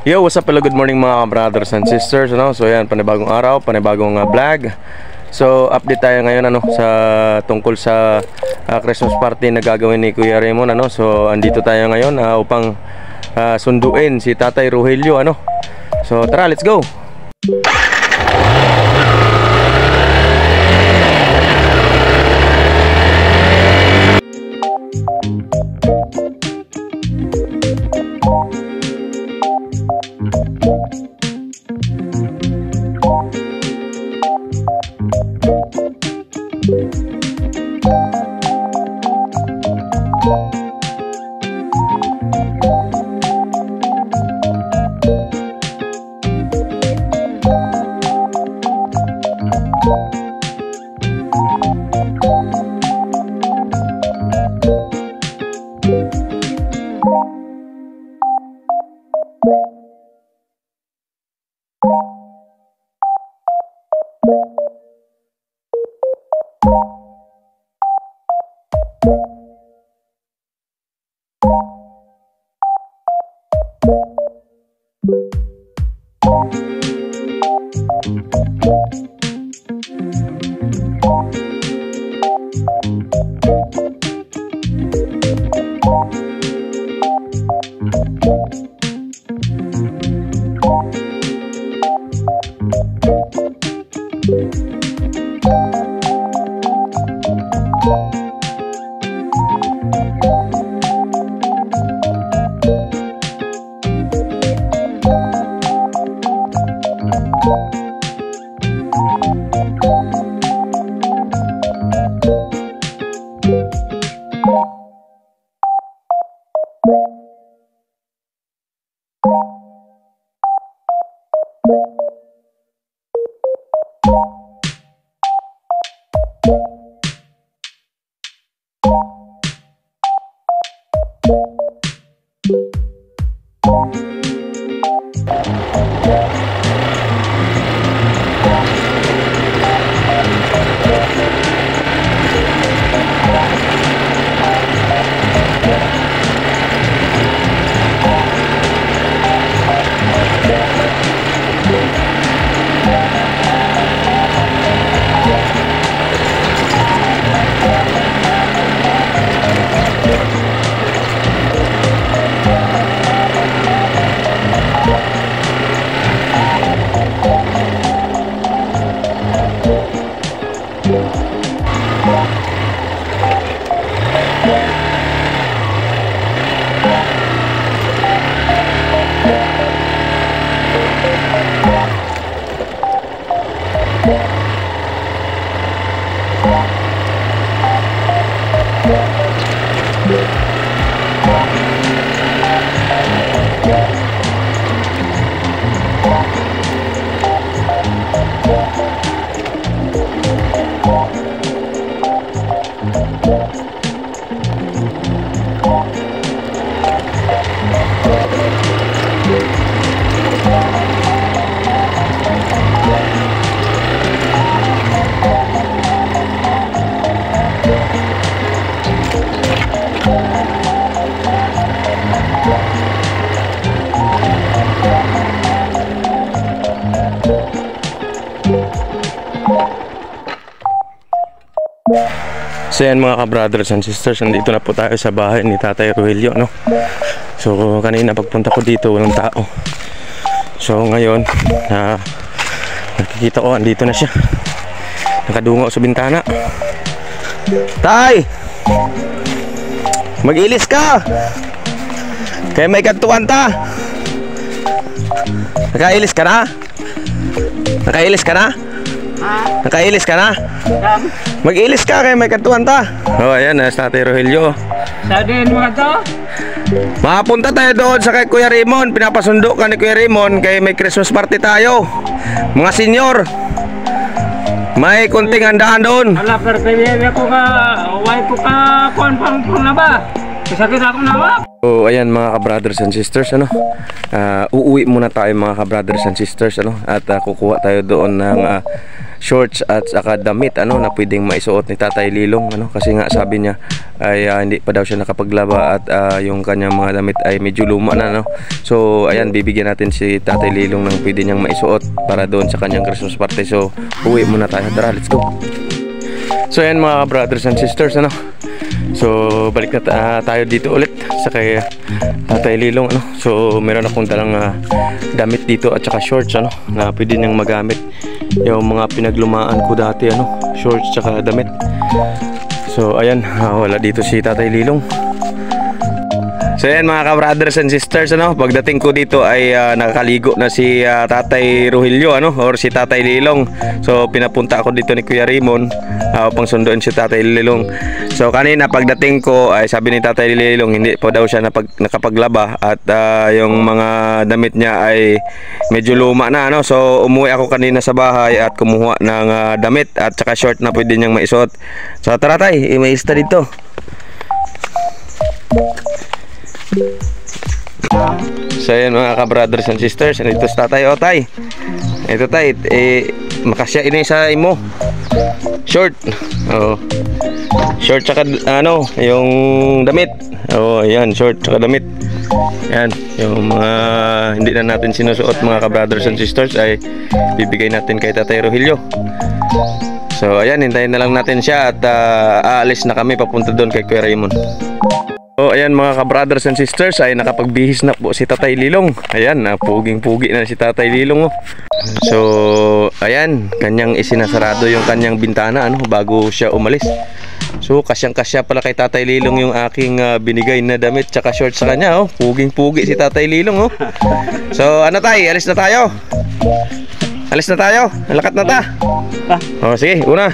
Yo, what's up? Hello, good morning mga brothers and sisters, ano? So yan, panibagong araw, panibagong vlog. So update tayo ngayon sa tungkol sa Christmas party na gagawin ni Kuya Raymond, ano? So andito tayo ngayon upang sunduin si Tatay Rogelio, ano? So tara, let's go. So yan mga ka-brothers and sisters, nandito na po tayo sa bahay ni Tatay Rogelio, no? So kanina pagpunta ko dito walang tao. So ngayon nakikita ko andito na siya, nakadungo sa bintana. Tay! Mag-ilis ka! Kaya may kantuan ta! Nakailis ka na? Nakailis ka na? Nakailis ka na? Mag-ilis ka kaya may kantuan ta. Oh, ayan na Tatay Rogelio. Sabihin mo to? Makapunta tayo doon sa kay Kuya Raymond. Pinapasundo ka ni Kuya Raymond kaya may Christmas party tayo. Mga senior, may kunting handaan doon. Wala, pero pwede ko ka, why ko ka, kuhan pang na ba? Sakit akong nawa. So ayan mga ka-brothers and sisters, ano, uuwi muna tayo mga ka-brothers and sisters, ano, at kukuha tayo doon ng shorts at saka damit, ano, na pwedeng maisuot ni Tatay Lilong, ano, kasi nga sabi niya ay hindi pa daw siya nakapaglaba at yung kanyang mga damit ay medyo luma na, no. So ayan, bibigyan natin si Tatay Lilong ng pwede niyang maisuot para doon sa kanyang Christmas party. So uwi muna tayo, tara, let's go. So ayan mga brothers and sisters, ano, so balik na tayo dito ulit sa kay Tatay Lilong, ano. So meron akong dalang damit dito at saka shorts, ano, na pwede niyang magamit, yung mga pinaglumaan ko dati, ano, shorts saka damit. So ayan, wala dito si Tatay Lilong. So ayan mga ka-brothers and sisters, ano, pagdating ko dito ay nakakaligo na si Tatay Rogelio, ano, or si Tatay Lilong. So pinapunta ako dito ni Kuya Raymond upang sunduin si Tatay Lilong. So kanina pagdating ko ay sabi ni Tatay Lilong hindi pa daw siya nakapaglaba at yung mga damit niya ay medyo luma na, ano. So umuwi ako kanina sa bahay at kumuha ng damit at saka short na pwede niyang maisuot. So tara tay, imaista dito. So ayan mga ka-brothers and sisters, ito sa tatay. O tay, ito tay, makasya ini sa imo short, short saka ano, yung damit. Ayan, short saka damit. Ayan, yung mga hindi na natin sinusuot mga ka-brothers and sisters ay bibigay natin kay Tatay Rogelio. So ayan, hintayin na lang natin siya at aalis na kami papunta doon kay Kuya Raymond. So ayan mga ka-brothers and sisters, ay nakapagbihis na po si Tatay Lilong. Ayan, puging-pugi na si Tatay Lilong, oh. So ayan, kanyang isinasarado yung kanyang bintana, ano, bago siya umalis. So kasyang-kasya pala kay Tatay Lilong yung aking binigay na damit tsaka shorts sa kanya, oh. Puging-pugi si Tatay Lilong, oh. So ano tay, alis na tayo. Alis na tayo, lakat na ta. Oh sige, una.